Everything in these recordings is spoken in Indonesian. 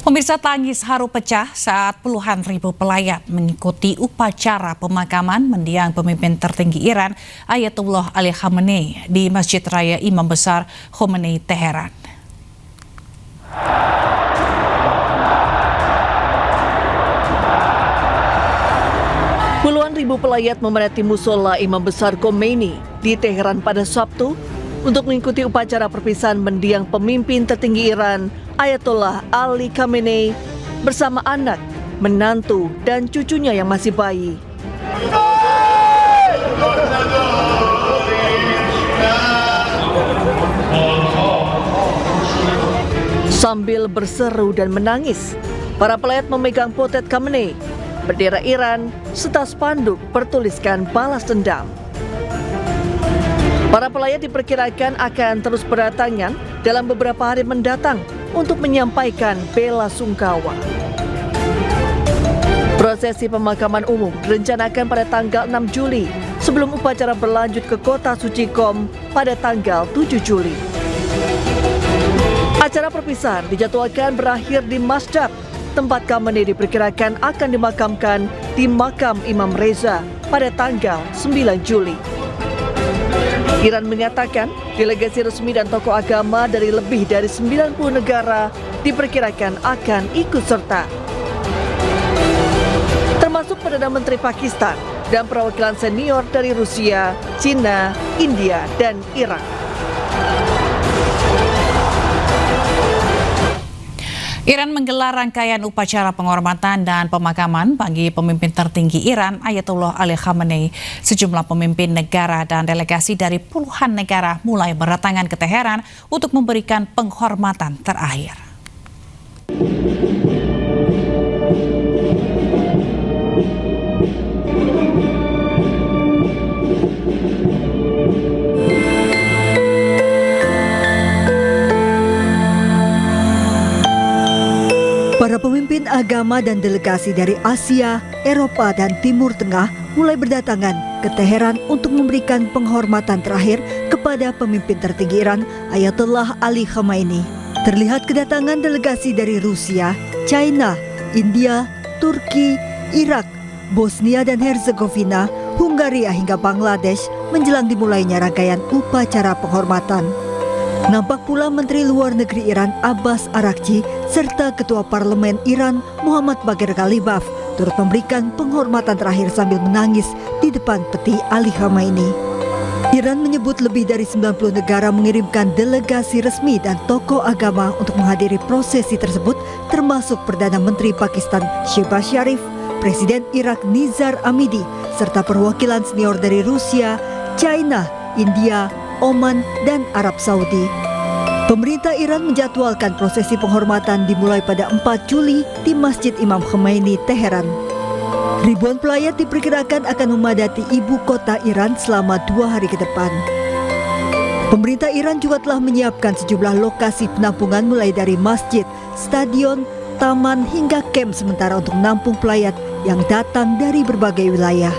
Pemirsa, tangis haru pecah saat puluhan ribu pelayat mengikuti upacara pemakaman mendiang pemimpin tertinggi Iran Ayatollah Ali Khamenei di Masjid Raya Imam Besar Khomeini, Teheran. Puluhan ribu pelayat memadati musola Imam Besar Khomeini di Teheran pada Sabtu untuk mengikuti upacara perpisahan mendiang pemimpin tertinggi Iran Ayatollah Ali Khamenei bersama anak, menantu, dan cucunya yang masih bayi. Sambil berseru dan menangis, para pelayat memegang potret Khamenei, bendera Iran, serta spanduk bertuliskan balas dendam. Para pelayat diperkirakan akan terus berdatangan dalam beberapa hari mendatang untuk menyampaikan bela sungkawa. Prosesi pemakaman umum direncanakan pada tanggal 6 Juli sebelum upacara berlanjut ke kota suci Qom pada tanggal 7 Juli. Acara perpisahan dijadwalkan berakhir di Masjid, tempat Khamenei diperkirakan akan dimakamkan di makam Imam Reza pada tanggal 9 Juli. Iran menyatakan delegasi resmi dan tokoh agama dari lebih dari 90 negara diperkirakan akan ikut serta, termasuk Perdana Menteri Pakistan dan perwakilan senior dari Rusia, China, India, dan Irak. Iran menggelar rangkaian upacara penghormatan dan pemakaman bagi pemimpin tertinggi Iran Ayatollah Ali Khamenei. Sejumlah pemimpin negara dan delegasi dari puluhan negara mulai berdatangan ke Teheran untuk memberikan penghormatan terakhir. Para pemimpin agama dan delegasi dari Asia, Eropa, dan Timur Tengah mulai berdatangan ke Teheran untuk memberikan penghormatan terakhir kepada pemimpin tertinggi Iran Ayatollah Ali Khamenei. Terlihat kedatangan delegasi dari Rusia, China, India, Turki, Irak, Bosnia dan Herzegovina, Hungaria hingga Bangladesh menjelang dimulainya rangkaian upacara penghormatan. Nampak pula Menteri Luar Negeri Iran Abbas Araghchi serta Ketua Parlemen Iran Muhammad Bagher Ghalibaf turut memberikan penghormatan terakhir sambil menangis di depan peti Ali Khamenei. Iran menyebut lebih dari 90 negara mengirimkan delegasi resmi dan tokoh agama untuk menghadiri prosesi tersebut, termasuk Perdana Menteri Pakistan Shehbaz Sharif, Presiden Irak Nizar Amidi, serta perwakilan senior dari Rusia, China, India, Oman, dan Arab Saudi. Pemerintah Iran menjadwalkan prosesi penghormatan dimulai pada 4 Juli di Masjid Imam Khomeini, Teheran. Ribuan pelayat diperkirakan akan memadati ibu kota Iran selama 2 hari ke depan. Pemerintah Iran juga telah menyiapkan sejumlah lokasi penampungan mulai dari masjid, stadion, taman, hingga kamp sementara untuk menampung pelayat yang datang dari berbagai wilayah.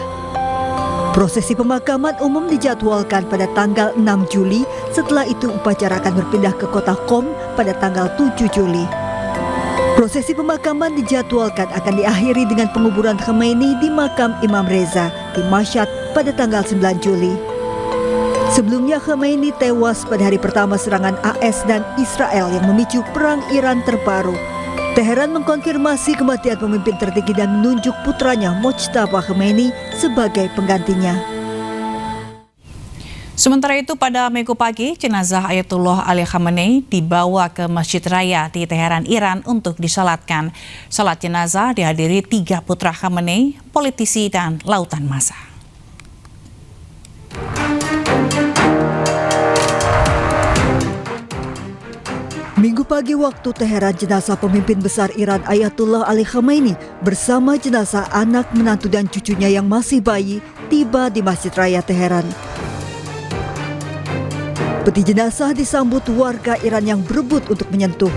Prosesi pemakaman umum dijadwalkan pada tanggal 6 Juli, setelah itu upacara akan berpindah ke kota Qom pada tanggal 7 Juli. Prosesi pemakaman dijadwalkan akan diakhiri dengan penguburan Khamenei di makam Imam Reza di Mashhad pada tanggal 9 Juli. Sebelumnya Khamenei tewas pada hari pertama serangan AS dan Israel yang memicu perang Iran terbaru. Teheran mengkonfirmasi kematian pemimpin tertinggi dan menunjuk putranya Mojtaba Khomeini sebagai penggantinya. Sementara itu pada Minggu pagi, jenazah Ayatollah Ali Khamenei dibawa ke Masjid Raya di Teheran, Iran untuk disalatkan. Salat jenazah dihadiri 3 putra Khamenei, politisi dan lautan massa. Minggu pagi waktu Teheran, jenazah pemimpin besar Iran Ayatollah Ali Khamenei bersama jenazah anak, menantu, dan cucunya yang masih bayi tiba di Masjid Raya Teheran. Peti jenazah disambut warga Iran yang berebut untuk menyentuh.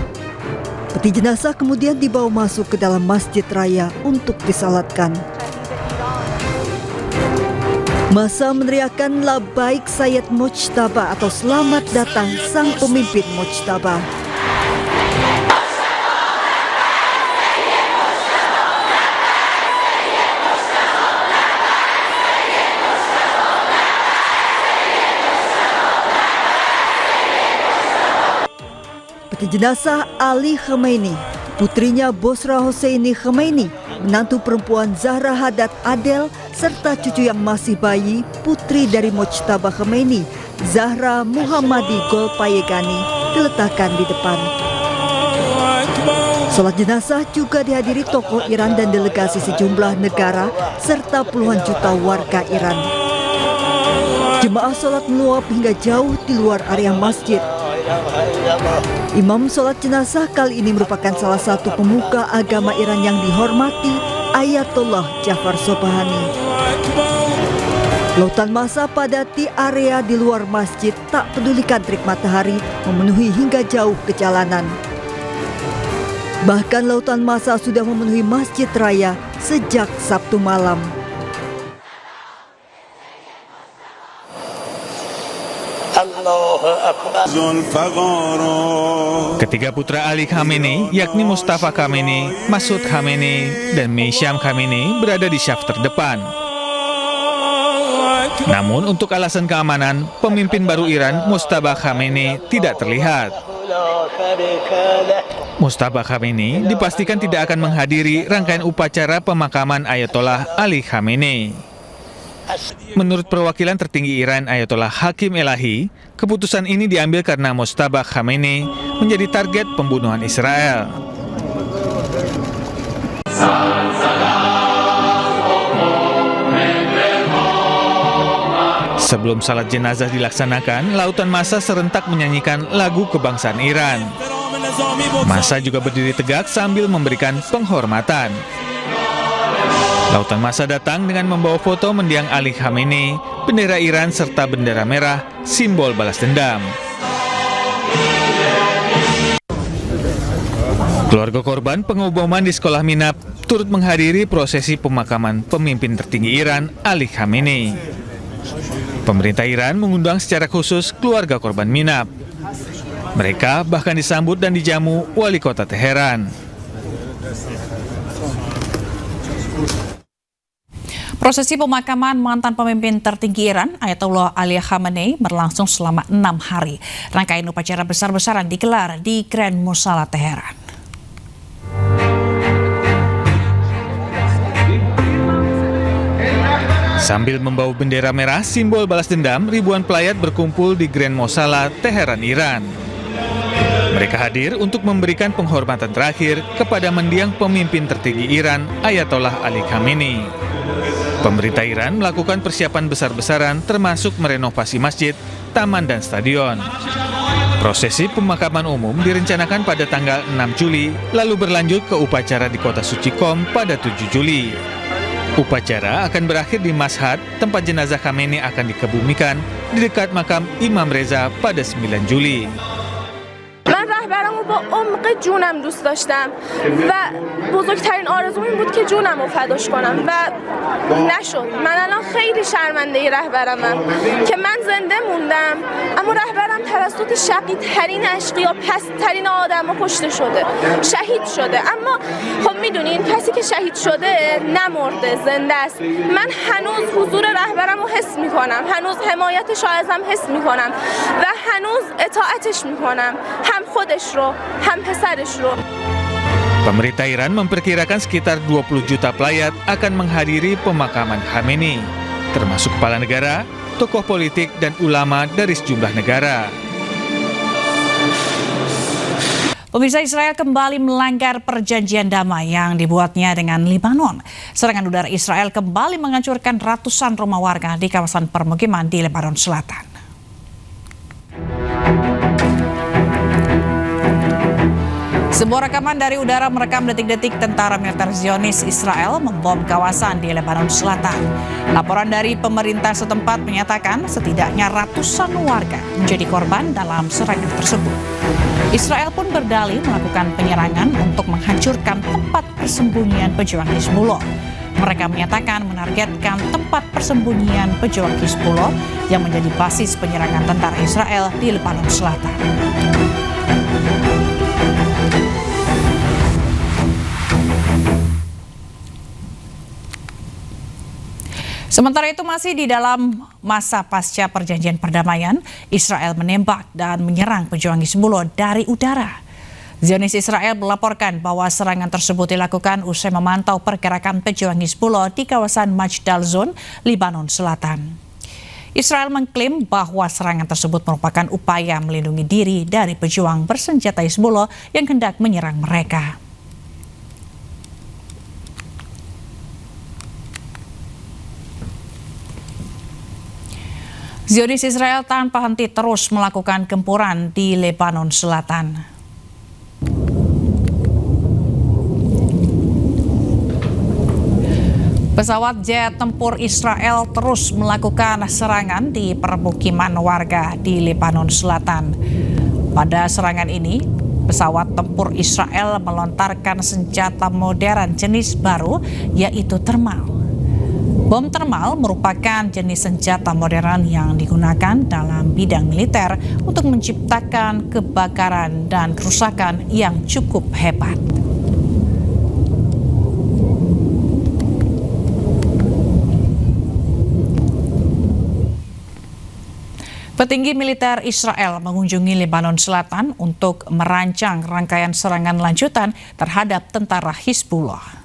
Peti jenazah kemudian dibawa masuk ke dalam Masjid Raya untuk disalatkan. Massa meneriakkan Labaik Sayyid Mojtaba atau selamat datang sang pemimpin Mojtaba. jenazah Ali Khamenei, putrinya Bosra Hosseini Khamenei, menantu perempuan Zahra Hadad Adel, serta cucu yang masih bayi, putri dari Mojtaba Khamenei, Zahra Muhammadi Golpayegani, diletakkan di depan. Sholat jenazah juga dihadiri tokoh Iran dan delegasi sejumlah negara serta puluhan juta warga Iran. Jemaah sholat meluap hingga jauh di luar area masjid. Imam sholat jenazah kali ini merupakan salah satu pemuka agama Iran yang dihormati, Ayatollah Jafar Sobhani. Lautan massa padati area di luar masjid, tak pedulikan terik matahari memenuhi hingga jauh ke jalanan. Bahkan lautan massa sudah memenuhi Masjid Raya sejak Sabtu malam. Ketiga putra Ali Khamenei, yakni Mustafa Khamenei, Masud Khamenei, dan Meisham Khamenei berada di syaf terdepan. Namun untuk alasan keamanan, pemimpin baru Iran, Mojtaba Khamenei, tidak terlihat. Mojtaba Khamenei dipastikan tidak akan menghadiri rangkaian upacara pemakaman Ayatollah Ali Khamenei. Menurut perwakilan tertinggi Iran, Ayatollah Hakim Elahi, keputusan ini diambil karena Mojtaba Khamenei menjadi target pembunuhan Israel. Sebelum salat jenazah dilaksanakan, lautan massa serentak menyanyikan lagu kebangsaan Iran. Massa juga berdiri tegak sambil memberikan penghormatan. Lautan massa datang dengan membawa foto mendiang Ali Khamenei, bendera Iran serta bendera merah, simbol balas dendam. Keluarga korban pengeboman di sekolah Minab turut menghadiri prosesi pemakaman pemimpin tertinggi Iran, Ali Khamenei. Pemerintah Iran mengundang secara khusus keluarga korban Minab. Mereka bahkan disambut dan dijamu wali kota Teheran. Prosesi pemakaman mantan pemimpin tertinggi Iran, Ayatollah Ali Khamenei, berlangsung selama 6 hari. Rangkaian upacara besar-besaran digelar di Grand Mosala Teheran. Sambil membawa bendera merah, simbol balas dendam, ribuan pelayat berkumpul di Grand Mosala, Teheran, Iran. Mereka hadir untuk memberikan penghormatan terakhir kepada mendiang pemimpin tertinggi Iran, Ayatollah Ali Khamenei. Pemerintah Iran melakukan persiapan besar-besaran termasuk merenovasi masjid, taman, dan stadion. Prosesi pemakaman umum direncanakan pada tanggal 6 Juli, lalu berlanjut ke upacara di kota suci Qom pada 7 Juli. Upacara akan berakhir di Mashhad, tempat jenazah Khamenei akan dikebumikan di dekat makam Imam Reza pada 9 Juli. من رهبرمو با عمق جونم دوست داشتم و بزرگترین آرزوم این بود که جونم رو فداش کنم و نشد. من الان خیلی شرمنده رهبرمم که من زنده موندم، اما رهبرم توسط شقی‌ترین اشقیا پست‌ترین آدم‌ها کشته شده، شهید شده. اما خب میدونین کسی که شهید شده نمرده، زنده است. من هنوز حضور رهبرم رو حس میکنم، هنوز حمایتش رو ازم حس میکنم و هنوز اطاعتش میکنم، هم خودش رو هم پسرش رو. Pemerintah Iran memperkirakan sekitar 20 juta pelayat akan menghadiri pemakaman Khamenei, termasuk kepala negara, tokoh politik, dan ulama dari sejumlah negara. Pemirsa, Israel kembali melanggar perjanjian damai yang dibuatnya dengan Lebanon. Serangan udara Israel kembali menghancurkan ratusan rumah warga di kawasan permukiman di Lebanon Selatan. Sebuah rekaman dari udara merekam detik-detik tentara militer Zionis Israel membom kawasan di Lebanon Selatan. Laporan dari pemerintah setempat menyatakan setidaknya ratusan warga menjadi korban dalam serangan tersebut. Israel pun berdalih melakukan penyerangan untuk menghancurkan tempat persembunyian pejuang Hizbullah. Mereka menyatakan menargetkan tempat persembunyian pejuang Hizbullah yang menjadi basis penyerangan tentara Israel di Lebanon Selatan. Sementara itu masih di dalam masa pasca perjanjian perdamaian, Israel menembak dan menyerang pejuang Hizbullah dari udara. Zionis Israel melaporkan bahwa serangan tersebut dilakukan usai memantau pergerakan pejuang Hizbullah di kawasan Majdal Zone, Lebanon Selatan. Israel mengklaim bahwa serangan tersebut merupakan upaya melindungi diri dari pejuang bersenjata Hizbullah yang hendak menyerang mereka. Zionis Israel tanpa henti terus melakukan gempuran di Lebanon Selatan. Pesawat jet tempur Israel terus melakukan serangan di permukiman warga di Lebanon Selatan. Pada serangan ini, pesawat tempur Israel melontarkan senjata modern jenis baru, yaitu termal. Bom termal merupakan jenis senjata modern yang digunakan dalam bidang militer untuk menciptakan kebakaran dan kerusakan yang cukup hebat. Petinggi militer Israel mengunjungi Lebanon Selatan untuk merancang rangkaian serangan lanjutan terhadap tentara Hizbullah.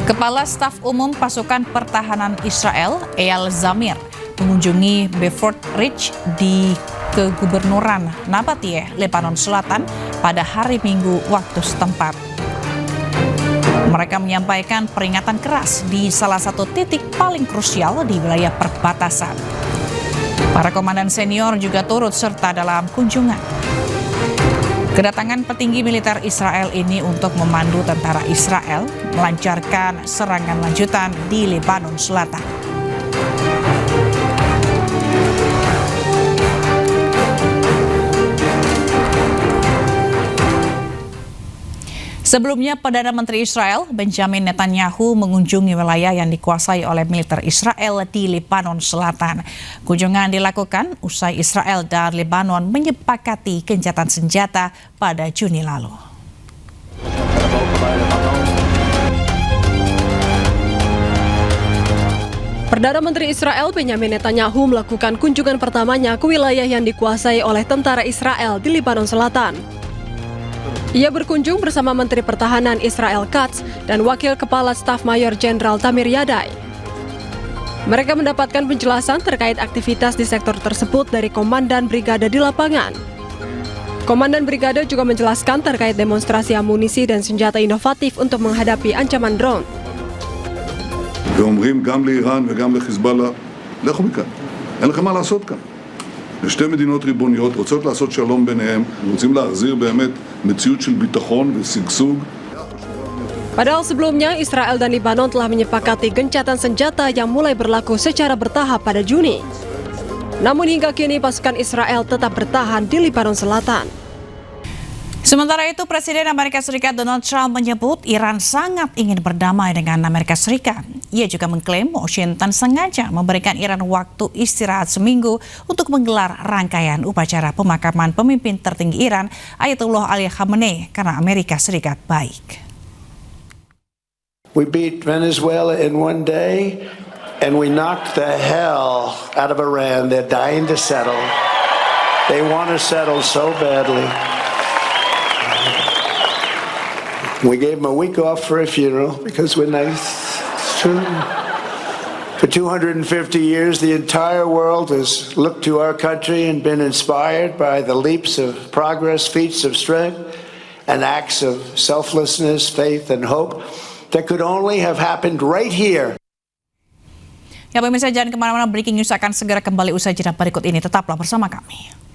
Kepala Staf Umum Pasukan Pertahanan Israel, Eyal Zamir, mengunjungi Beaufort Ridge di Kegubernuran Nabatiyeh, Lebanon Selatan pada hari Minggu waktu setempat. Mereka menyampaikan peringatan keras di salah satu titik paling krusial di wilayah perbatasan. Para komandan senior juga turut serta dalam kunjungan. Kedatangan petinggi militer Israel ini untuk memandu tentara Israel melancarkan serangan lanjutan di Lebanon Selatan. Sebelumnya, Perdana Menteri Israel Benjamin Netanyahu mengunjungi wilayah yang dikuasai oleh militer Israel di Lebanon Selatan. Kunjungan dilakukan usai Israel dan Lebanon menyepakati gencatan senjata pada Juni lalu. Perdana Menteri Israel Benjamin Netanyahu melakukan kunjungan pertamanya ke wilayah yang dikuasai oleh tentara Israel di Lebanon Selatan. Ia berkunjung bersama Menteri Pertahanan Israel Katz dan Wakil Kepala Staf Mayor Jenderal Tamir Yadai. Mereka mendapatkan penjelasan terkait aktivitas di sektor tersebut dari Komandan Brigade di lapangan. Komandan Brigade juga menjelaskan terkait demonstrasi amunisi dan senjata inovatif untuk menghadapi ancaman drone. ואומרים גם לאיראן וגם לחיזבאללה, לכו מכאן, אין לכם מה לעשות כאן. לשתי מדינות ריבוניות רוצות לעשות שלום ביניהם, רוצים להחזיר באמת מציאות של ביטחון ושגשוג. Padahal sebelumnya Israel dan Lebanon telah menyepakati gencatan senjata yang mulai berlaku secara bertahap pada Juni. Namun hingga kini pasukan Israel tetap bertahan di Lebanon Selatan. Sementara itu, Presiden Amerika Serikat Donald Trump menyebut Iran sangat ingin berdamai dengan Amerika Serikat. Ia juga mengklaim Washington sengaja memberikan Iran waktu istirahat seminggu untuk menggelar rangkaian upacara pemakaman pemimpin tertinggi Iran, Ayatollah Ali Khamenei, karena Amerika Serikat baik. We beat Venezuela in one day, and we knocked the hell out of Iran. They're dying to settle. They want to settle so badly. We gave them a week off for a funeral because we're nice. It's true. For 250 years, the entire world has looked to our country and been inspired by the leaps of progress, feats of strength, and acts of selflessness, faith, and hope that could only have happened right here. Ya pemirsa, jangan kemana-mana, Breaking News akan segera kembali usai jeda berikut ini. Tetaplah bersama kami.